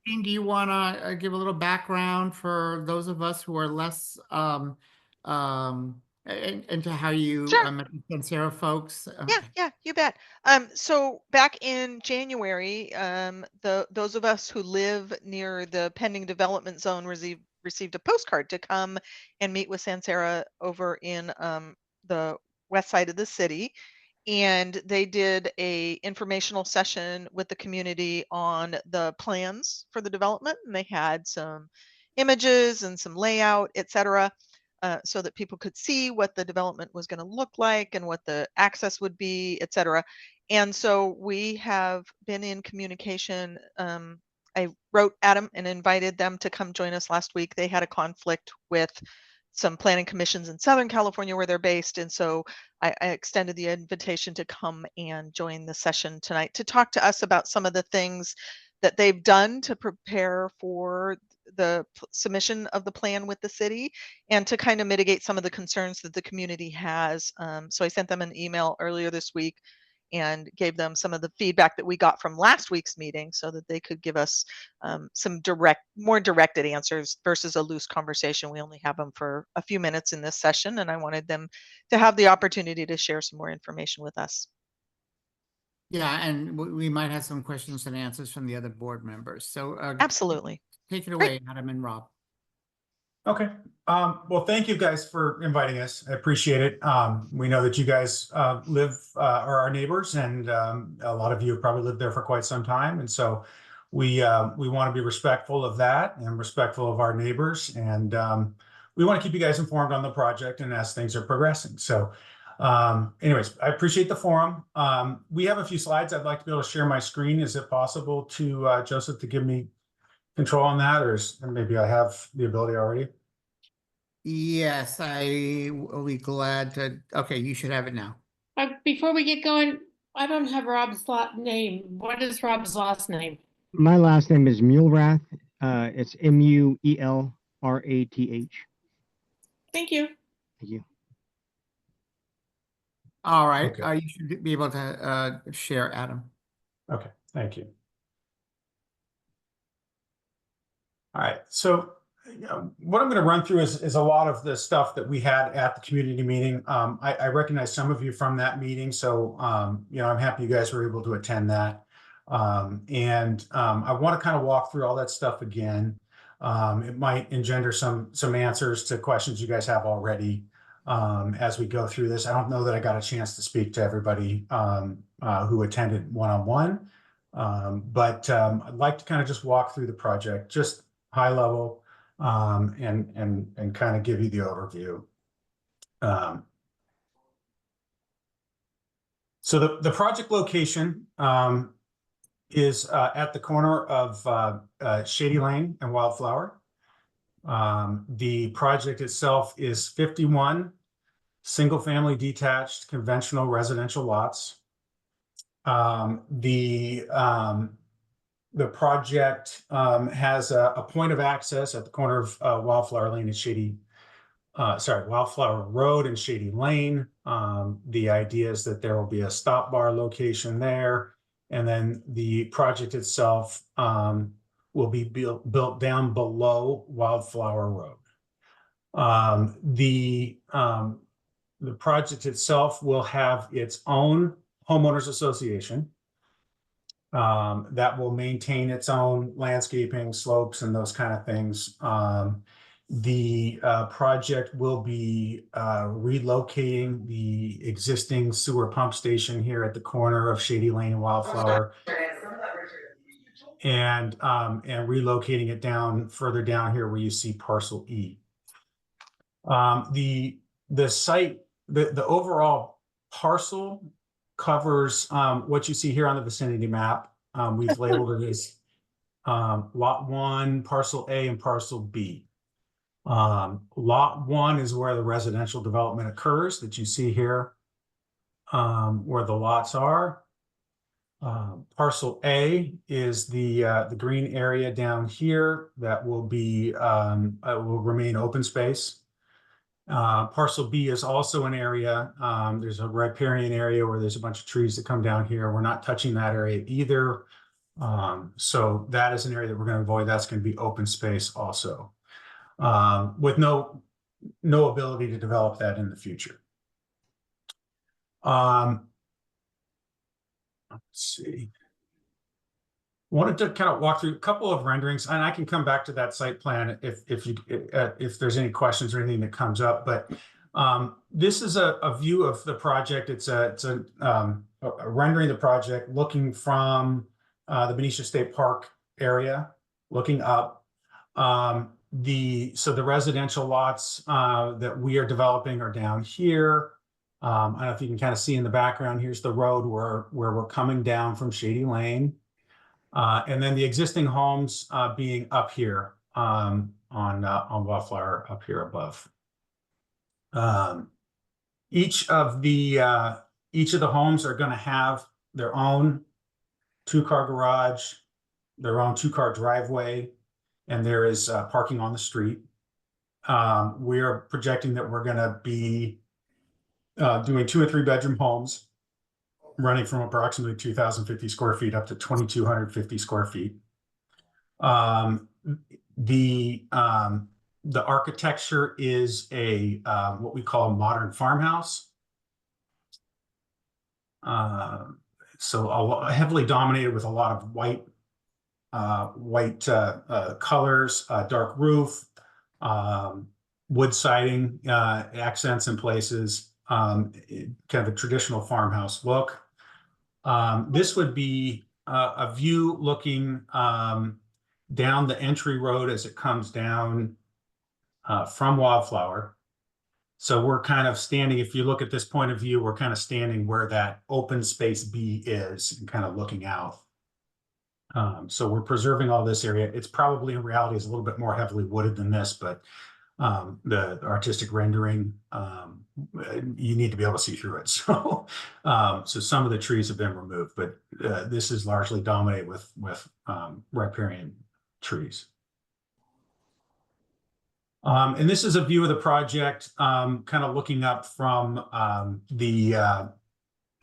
Dean, do you want to give a little background for those of us who are less into how you Sure. met the Sansera folks? Yeah, Okay. yeah, you bet. So back in January, those of us who live near the pending development zone received a postcard to come and meet with Sansera over in the west side of the city, and they did a informational session with the community on the plans for the development, and they had some images and some layout, etc., so that people could see what the development was going to look like and what the access would be, etc. And so we have been in communication. I wrote Adam and invited them to come join us last week. They had a conflict with some planning commissions in Southern California where they're based. And so I extended the invitation to come and join the session tonight to talk to us about some of the things that they've done to prepare for the submission of the plan with the city and to kind of mitigate some of the concerns that the community has. So I sent them an email earlier this week and gave them some of the feedback that we got from last week's meeting so that they could give us some more directed answers versus a loose conversation. We only have them for a few minutes in this session, and I wanted them to have the opportunity to share some more information with us. Yeah, and we might have some questions and answers from the other board members. So Absolutely. take it Great. away, Adam and Rob. Okay. Well, thank you guys for inviting us. I appreciate it. We know that you guys live are our neighbors, and a lot of you have probably lived there for quite some time. And so we want to be respectful of that and respectful of our neighbors. And we want to keep you guys informed on the project and as things are progressing. So anyways, I appreciate the forum. We have a few slides. I'd like to be able to share my screen. Is it possible to Joseph to give me control on that, or maybe I have the ability already? Yes, I will be glad to. Okay, you should have it now. Before we get going, I don't have Rob's name. What is Rob's last name? My last name is Muelrath. It's Muelrath. Thank you. Thank you. All right, Okay. you should be able to share, Adam. Okay, thank you. All right, so what I'm going to run through is a lot of the stuff that we had at the community meeting. I recognize some of you from that meeting, so I'm happy you guys were able to attend that. I want to kind of walk through all that stuff again. It might engender some answers to questions you guys have already as we go through this. I don't know that I got a chance to speak to everybody who attended one-on-one, but I'd like to kind of just walk through the project, just high level, and kind of give you the overview. So the project location is at the corner of Shady Lane and Wildflower. The project itself is 51 single-family detached conventional residential lots. The project has a point of access at the corner of Wildflower Lane and Wildflower Road and Shady Lane. The idea is that there will be a stop bar location there, and then the project itself will be built down below Wildflower Road. The project itself will have its own homeowners association that will maintain its own landscaping, slopes, and those kind of things. The project will be relocating the existing sewer pump station here at the corner of Shady Lane and Wildflower, and relocating it further down here where you see parcel E. The site, the overall parcel covers what you see here on the vicinity map. We've labeled it as Lot 1, Parcel A, and Parcel B. Lot 1 is where the residential development occurs that you see here, where the lots are. Parcel A is the green area down here that will remain open space. Parcel B is also an area. There's a riparian area where there's a bunch of trees that come down here. We're not touching that area either. So that is an area that we're going to avoid. That's going to be open space also, with no ability to develop that in the future. Let's see. Wanted to kind of walk through a couple of renderings, and I can come back to that site plan if there's any questions or anything that comes up. But this is a view of the project. It's a rendering the project looking from the Benicia State Park area, looking up. So the residential lots that we are developing are down here. I don't know if you can kind of see in the background. Here's the road where we're coming down from Shady Lane. And then the existing homes being up here on Wildflower up here above. Each of the homes are going to have their own 2-car garage, their own 2-car driveway, and there is parking on the street. We are projecting that we're going to be doing 2 and 3 bedroom homes, running from approximately 2,050 square feet up to 2,250 square feet. The architecture is what we call a modern farmhouse. So heavily dominated with a lot of white colors, dark roof, wood siding, accents in places, kind of a traditional farmhouse look. This would be a view looking down the entry road as it comes down from Wildflower. So we're kind of standing, if you look at this point of view, we're kind of standing where that open space B is and kind of looking out. So we're preserving all this area. It's probably in reality is a little bit more heavily wooded than this, but the artistic rendering, you need to be able to see through it. So, so some of the trees have been removed, but this is largely dominated with riparian trees. And this is a view of the project, kind of looking up from I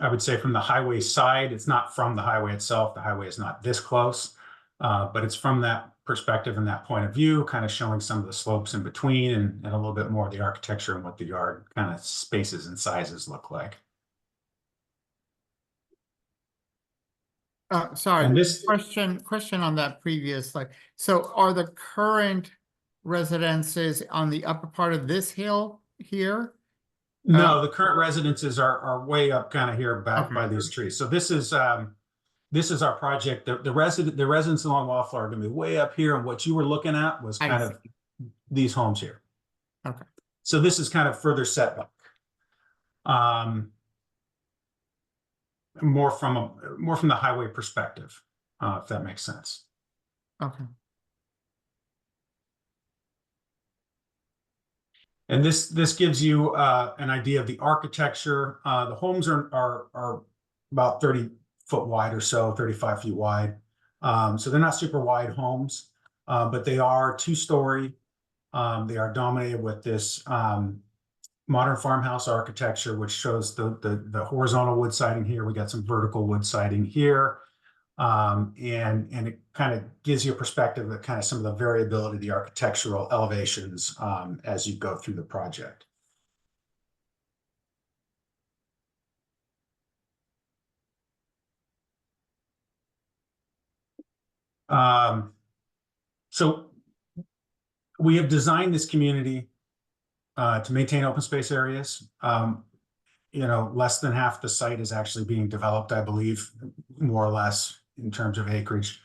would say from the highway side. It's not from the highway itself. The highway is not this close, but it's from that perspective and that point of view, kind of showing some of the slopes in between and a little bit more of the architecture and what the yard kind of spaces and sizes look like. Sorry, And this question on that previous, like, so are the current residences on the upper part of this hill here? No, the current residences are way up kind of here back by these trees. So this is our project. The residents along Wildflower are going to be way up here, and what you were looking at was kind of these homes here. Okay. So this is kind of further setback. More from the highway perspective, if that makes sense. Okay. And this gives you an idea of the architecture. The homes are about 30 foot wide or so, 35 feet wide. So they're not super wide homes, but they are 2-story. They are dominated with this modern farmhouse architecture, which shows the horizontal wood siding here. We got some vertical wood siding here. And it kind of gives you a perspective of kind of some of the variability of the architectural elevations as you go through the project. So we have designed this community to maintain open space areas. Less than half the site is actually being developed, I believe, more or less in terms of acreage.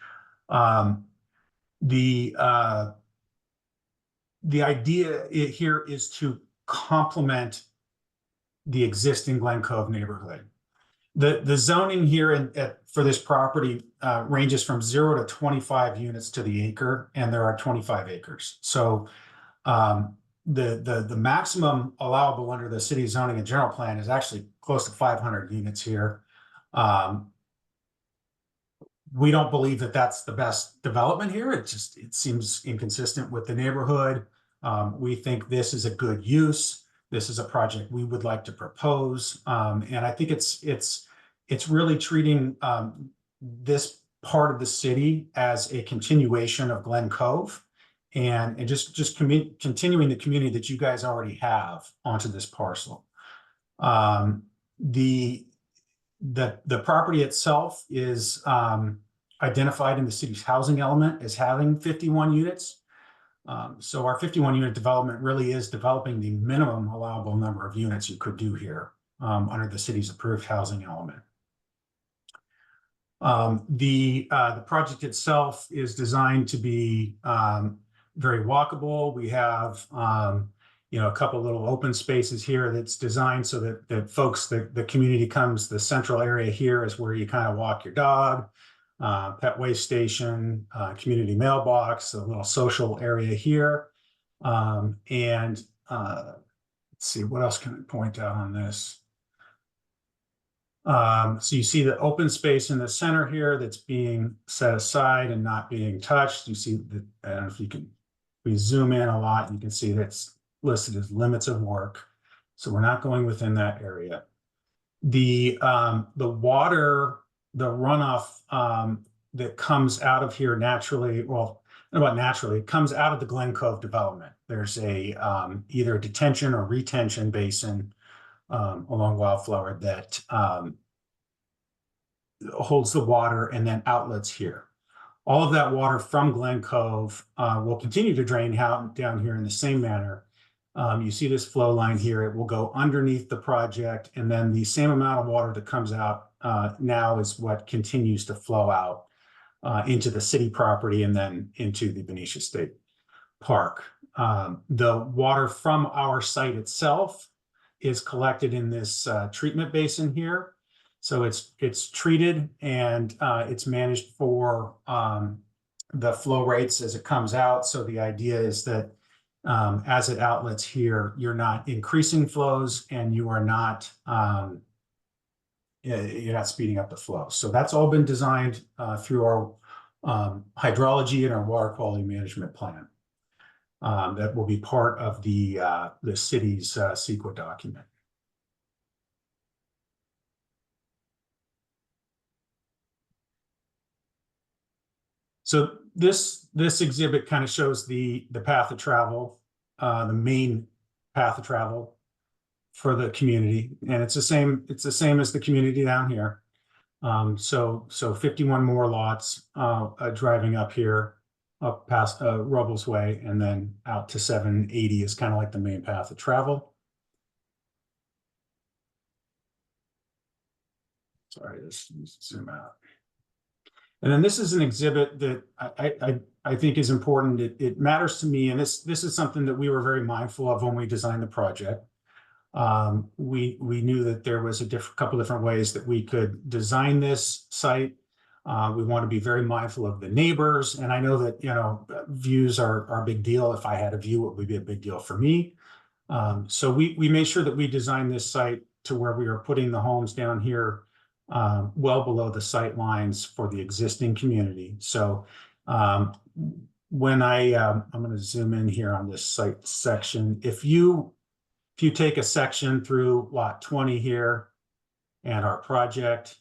The idea here is to complement the existing Glen Cove neighborhood. The zoning here for this property ranges from 0 to 25 units to the acre, and there are 25 acres. So the maximum allowable under the city zoning and general plan is actually close to 500 units here. We don't believe that that's the best development here. It seems inconsistent with the neighborhood. We think this is a good use. This is a project we would like to propose, and I think it's really treating this part of the city as a continuation of Glen Cove, and just continuing the community that you guys already have onto this parcel. The property itself is identified in the city's housing element as having 51 units. So our 51 unit development really is developing the minimum allowable number of units you could do here under the city's approved housing element. The project itself is designed to be very walkable. We have a couple little open spaces here that's designed so that folks, the community comes, the central area here is where you kind of walk your dog, pet waste station, community mailbox, a little social area here. Let's see, what else can I point out on this? So you see the open space in the center here that's being set aside and not being touched. You see that, I don't know if you can, we zoom in a lot, you can see that's listed as limits of work. So we're not going within that area. The water, the runoff that comes out of here naturally, well, not about naturally, it comes out of the Glen Cove development. There's a either a detention or retention basin along Wildflower that holds the water and then outlets here. All of that water from Glen Cove will continue to drain down here in the same manner. You see this flow line here, it will go underneath the project, and then the same amount of water that comes out now is what continues to flow out into the city property and then into the Benicia State Park. The water from our site itself is collected in this treatment basin here. So it's treated and it's managed for the flow rates as it comes out. So the idea is that as it outlets here, you're not increasing flows and you are not you're not speeding up the flow. So that's all been designed through our hydrology and our water quality management plan. That will be part of the city's CEQA document. So this exhibit kind of shows the path of travel, the main path of travel for the community, and it's the same as the community down here. So 51 more lots driving up here, up past Rubble's Way, and then out to 780 is kind of like the main path of travel. Sorry, let's zoom out. And then this is an exhibit that I think is important. It matters to me, and this is something that we were very mindful of when we designed the project. We knew that there was a couple different ways that we could design this site. We want to be very mindful of the neighbors, and I know that views are a big deal. If I had a view, it would be a big deal for me. So we made sure that we designed this site to where we are putting the homes down here well below the sight lines for the existing community. So when I'm going to zoom in here on this site section, if you take a section through lot 20 here and our project,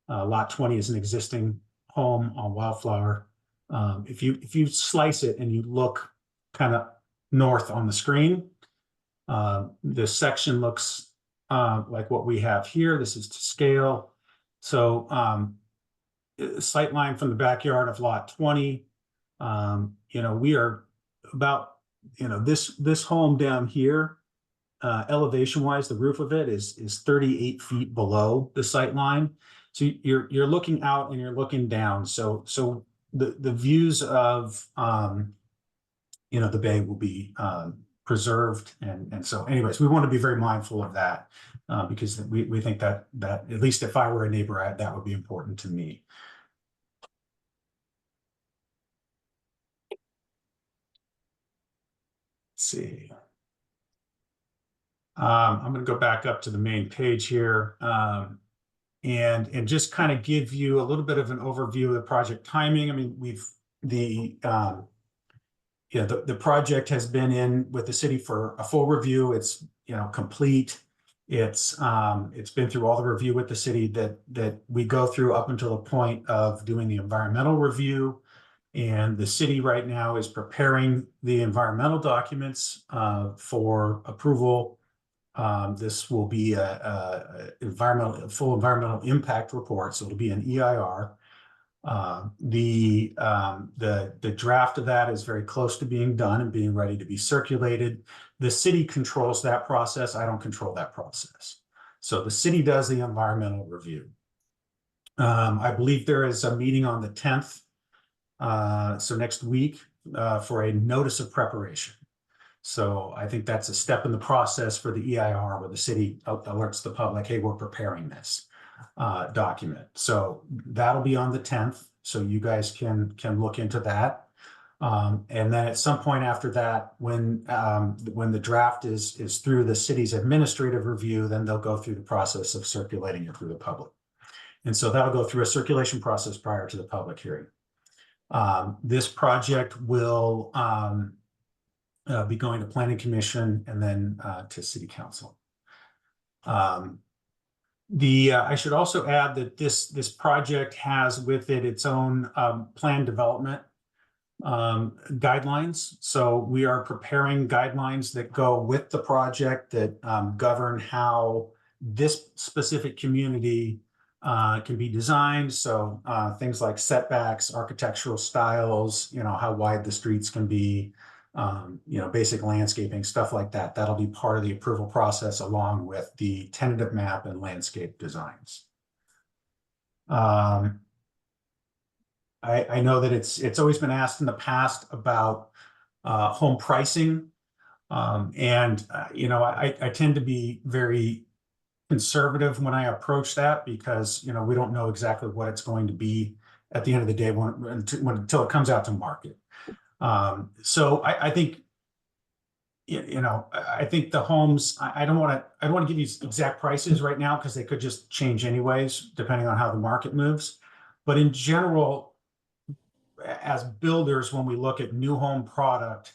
lot 20 is an existing home on Wildflower. If you slice it and you look kind of north on the screen, this section looks like what we have here. This is to scale. So sight line from the backyard of lot 20, we are about, this home down here, elevation wise, the roof of it is 38 feet below the sight line. So you're looking out and you're looking down. So the views of the bay will be preserved, and so anyways, we want to be very mindful of that because we think that at least if I were a neighbor, that would be important to me. Let's see. I'm going to go back up to the main page here. And just kind of give you a little bit of an overview of the project timing. I mean, the project has been in with the city for a full review. It's complete. It's been through all the review with the city that we go through up until the point of doing the environmental review. And the city right now is preparing the environmental documents for approval. This will be a full environmental impact report, so it'll be an EIR. The draft of that is very close to being done and being ready to be circulated. The city controls that process. I don't control that process. So the city does the environmental review. I believe there is a meeting on the 10th, so next week, for a notice of preparation. So I think that's a step in the process for the EIR where the city alerts the public, hey, we're preparing this document. So that'll be on the 10th. So you guys can look into that. And then at some point after that, when the draft is through the city's administrative review, then they'll go through the process of circulating it through the public. And so that'll go through a circulation process prior to the public hearing. This project will be going to Planning Commission and then to City Council. I should also add that this project has with it its own plan development guidelines. So we are preparing guidelines that go with the project that govern how this specific community can be designed. So things like setbacks, architectural styles, how wide the streets can be, basic landscaping, stuff like that. That'll be part of the approval process along with the tentative map and landscape designs. I know that it's always been asked in the past about home pricing. I tend to be very conservative when I approach that because, we don't know exactly what it's going to be at the end of the day until it comes out to market. So I think, I think the homes, I don't want to give you exact prices right now because they could just change anyways, depending on how the market moves. But in general, as builders, when we look at new home product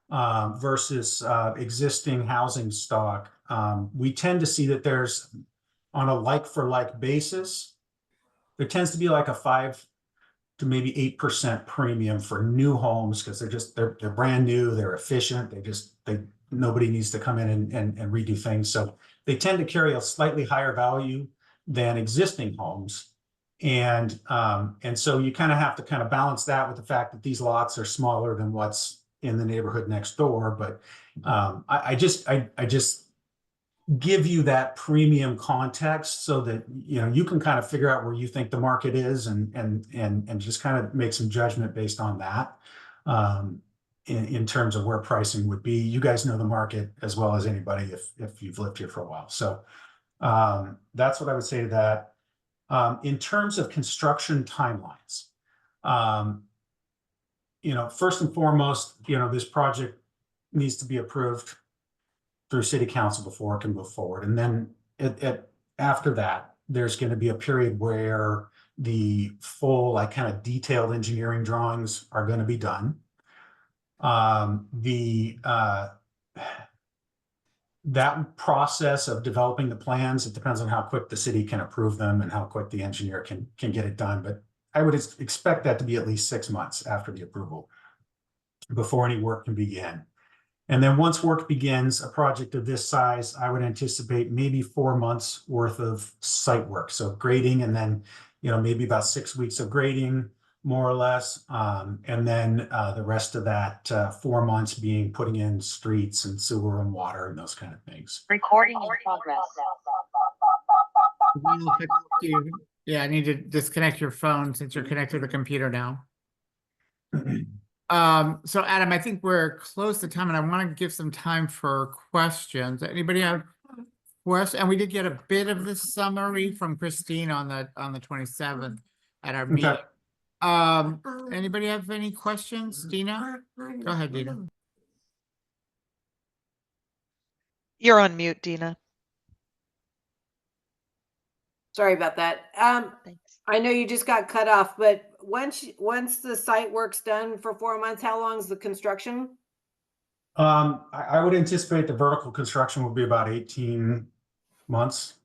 versus existing housing stock, we tend to see that there's, on a like-for-like basis, there tends to be like a 5 to maybe 8% premium for new homes because they're brand new, they're efficient, nobody needs to come in and redo things. So they tend to carry a slightly higher value than existing homes. And so you kind of have to kind of balance that with the fact that these lots are smaller than what's in the neighborhood next door. But I just give you that premium context so that you can kind of figure out where you think the market is and just kind of make some judgment based on that in terms of where pricing would be. You guys know the market as well as anybody if you've lived here for a while. So that's what I would say to that. In terms of construction timelines, first and foremost, this project needs to be approved through City Council before it can move forward. And then after that, there's going to be a period where the full, kind of detailed engineering drawings are going to be done. That process of developing the plans, it depends on how quick the city can approve them and how quick the engineer can get it done. But I would expect that to be at least 6 months after the approval before any work can begin. And then once work begins, a project of this size, I would anticipate maybe 4 months worth of site work. So grading, and then, maybe about 6 weeks of grading, more or less. And then the rest of that 4 months being putting in streets and sewer and water and those kind of things. Recording in progress. Yeah, I need to disconnect your phone since you're connected to the computer now. So Adam, I think we're close to time and I want to give some time for questions. Anybody have questions? And we did get a bit of the summary from Christine on the 27th at our meeting. Anybody have any questions? Dina? Go ahead, Dina. You're on mute, Dina. Sorry about that. Thanks. I know you just got cut off, but once the site work's done for 4 months, how long is the construction? I would anticipate the vertical construction will be about 18 months,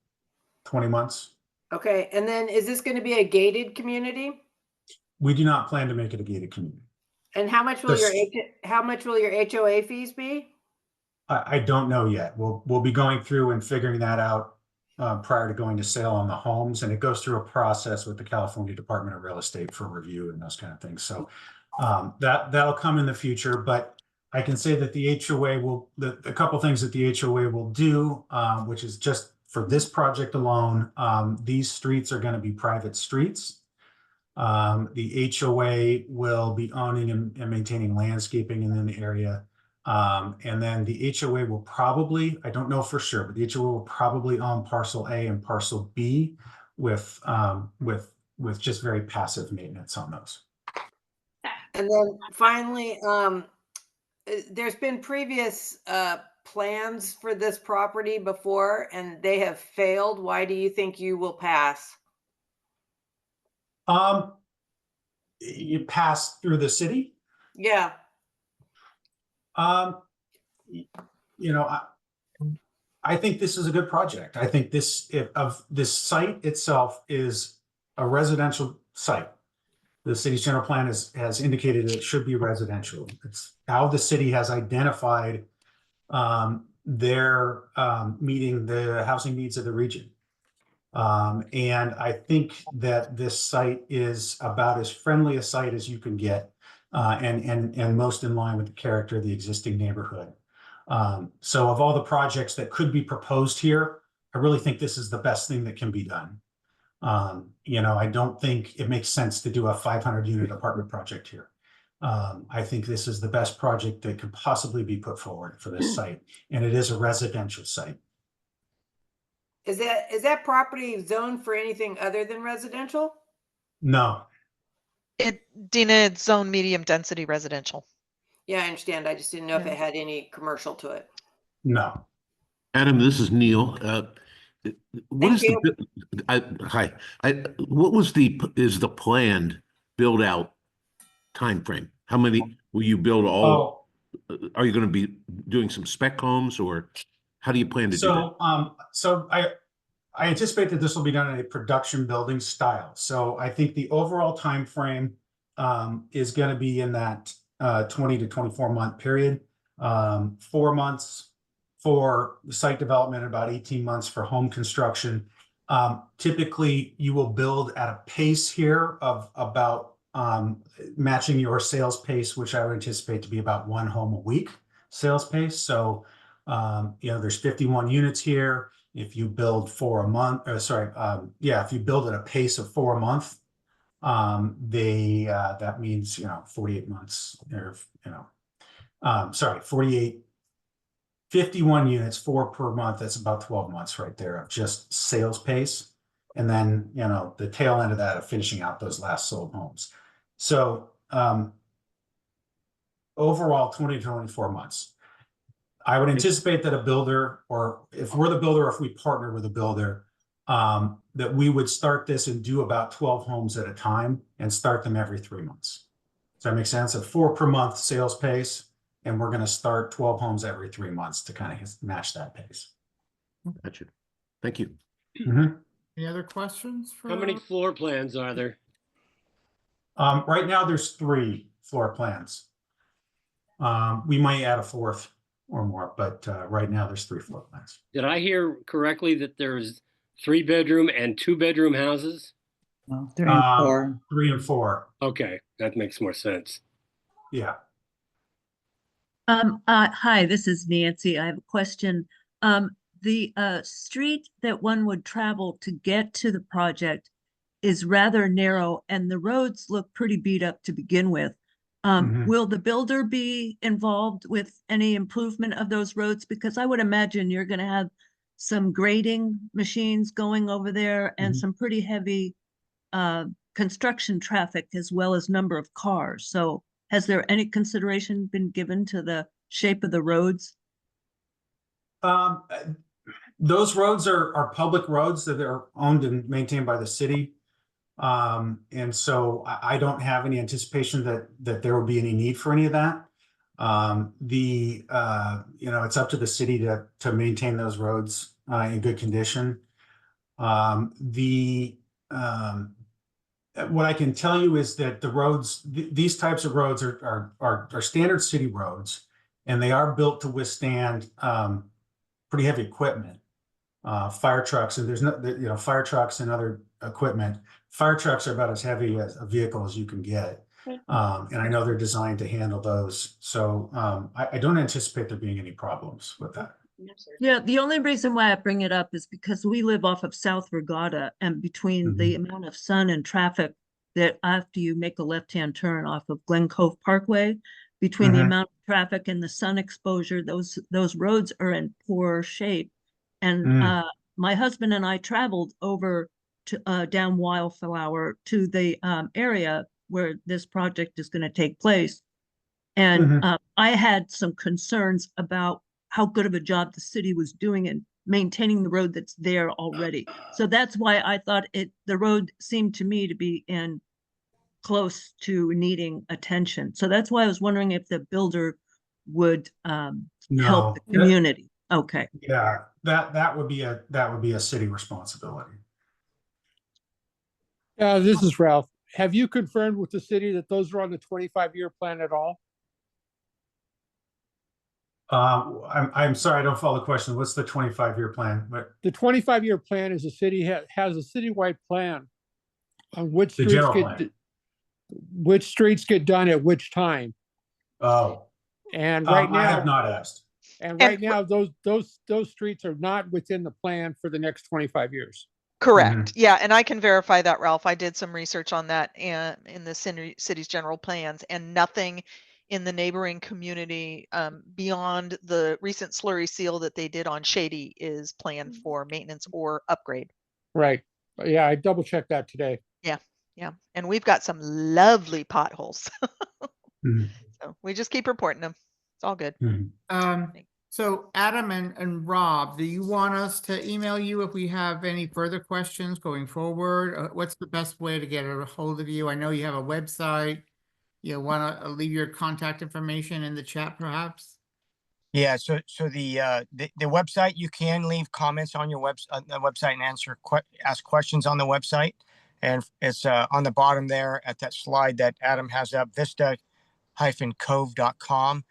20 months. Okay, and then is this going to be a gated community? We do not plan to make it a gated community. And how much will This- how much will your HOA fees be? I don't know yet. We'll be going through and figuring that out prior to going to sale on the homes, and it goes through a process with the California Department of Real Estate for review and those kind of things. So that'll come in the future, but I can say that the HOA will, a couple things that the HOA will do, which is just for this project alone, these streets are going to be private streets. The HOA will be owning and maintaining landscaping in the area. And then the HOA will probably, I don't know for sure, but the HOA will probably own parcel A and parcel B with just very passive maintenance on those. And then finally, there's been previous plans for this property before and they have failed. Why do you think you will pass? You pass through the city. Yeah. You know, I think this is a good project. I think this site itself is a residential site. The city's general plan has indicated it should be residential. It's how the city has identified their meeting the housing needs of the region. And I think that this site is about as friendly a site as you can get, and most in line with the character of the existing neighborhood. So of all the projects that could be proposed here, I really think this is the best thing that can be done. You know, I don't think it makes sense to do a 500 unit apartment project here. I think this is the best project that could possibly be put forward for this site, and it is a residential site. Is that property zoned for anything other than residential? No. Dina, it's zone medium density residential. Yeah, I understand. I just didn't know if Yeah. it had any commercial to it. No. Adam, this is Neil. What is Thank hi. What is the planned build out time frame? How many will you build all? Are you going to be doing some spec homes, or how do you plan to do that? So I anticipate that this will be done in a production building style. So I think the overall time frame is going to be in that 20 to 24 month period. 4 months for the site development, about 18 months for home construction. Typically, you will build at a pace here of about matching your sales pace, which I would anticipate to be about 1 home a week sales pace. So, you know, there's 51 units here. If you build 4 a month, if you build at a pace of 4 a month, that means, you know, 48 months, or, you know, 51 units, 4 per month. That's about 12 months right there of just sales pace. And then, you know, the tail end of that of finishing out those last sold homes. So overall, 20 to 24 months. I would anticipate that a builder, or if we're the builder, or if we partner with a builder, that we would start this and do about 12 homes at a time and start them every 3 months. Does that make sense? A 4 per month sales pace, and we're going to start 12 homes every 3 months to kind of match that pace. Gotcha. Thank you. Mm-hmm. Any other questions? How many floor plans are there? Right now, there's 3 floor plans. We might add a 4th or more, but right now there's 3 floor plans. Did I hear correctly that there's 3 bedroom and 2 bedroom houses? Well, 3 and 4. 3 and 4. Okay, that makes more sense. Yeah. Hi, this is Nancy. I have a question. The street that one would travel to get to the project is rather narrow, and the roads look pretty beat up to begin with. Will the builder be involved with any improvement of those roads? Because I would imagine you're going to have some grading machines going over there and some pretty heavy construction traffic, as well as number of cars. So has there any consideration been given to the shape of the roads? Those roads are public roads that are owned and maintained by the city. And so I don't have any anticipation that there will be any need for any of that. You know, it's up to the city to maintain those roads in good condition. What I can tell you is that the roads, these types of roads are standard city roads, and they are built to withstand pretty heavy equipment, fire trucks, and there's no, fire trucks and other equipment. Fire trucks are about as heavy as a vehicle as you can get. And I know they're designed to handle those. So I don't anticipate there being any problems with that. Yeah, the only reason why I bring it up is because we live off of South Regatta, and between the amount of sun and traffic that after you make a left-hand turn off of Glen Cove Parkway, between the amount of traffic and the sun exposure, those roads are in poor shape. And my husband and I traveled over to down Wildflower to the area where this project is going to take place. And I had some concerns about how good of a job the city was doing in maintaining the road that's there already. So that's why I thought the road seemed to me to be in close to needing attention. So that's why I was wondering if the builder would help the community. Okay. Yeah, that would be a city responsibility. This is Ralph. Have you confirmed with the city that those are on the 25-year plan at all? I'm sorry, I don't follow the question. What's the 25-year plan? The 25-year plan is the city has a citywide plan on which The streets general get plan. which streets get done at which time. Oh, And right now I have not asked. And right now, those streets are not within the plan for the next 25 years. Correct. Yeah, and I can verify that, Ralph. I did some research on that and in the city's general plans, and nothing in the neighboring community beyond the recent slurry seal that they did on Shady is planned for maintenance or upgrade. Right. Yeah, I double checked that today. Yeah, and we've got some lovely potholes. So we just keep reporting them. It's all good. So Adam and Rob, do you want us to email you if we have any further questions going forward? What's the best way to get a hold of you? I know you have a website. You want to leave your contact information in the chat, perhaps? Yeah, so the website, you can leave comments on your website and ask questions on the website, and it's on the bottom there at that slide that Adam has up, vista-cove.com.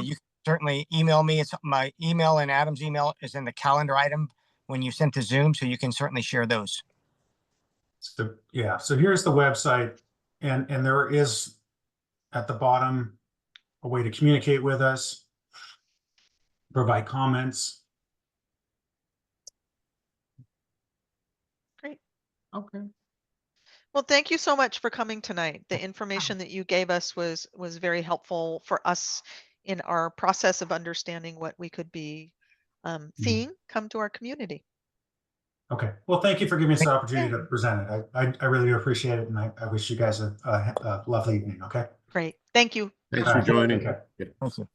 You can certainly email me. It's my email, and Adam's email is in the calendar item when you sent to Zoom, so you can certainly share those. So here's the website, and there is at the bottom a way to communicate with us, provide comments. Great. Okay. Well, thank you so much for coming tonight. The information that you gave us was very helpful for us in our process of understanding what we could be seeing come to our community. Okay. Well, thank you for giving us the opportunity to present it. I really do appreciate it, and I wish you guys a lovely evening. Okay. Great. Thank you. Thanks for joining. Okay. Thank you.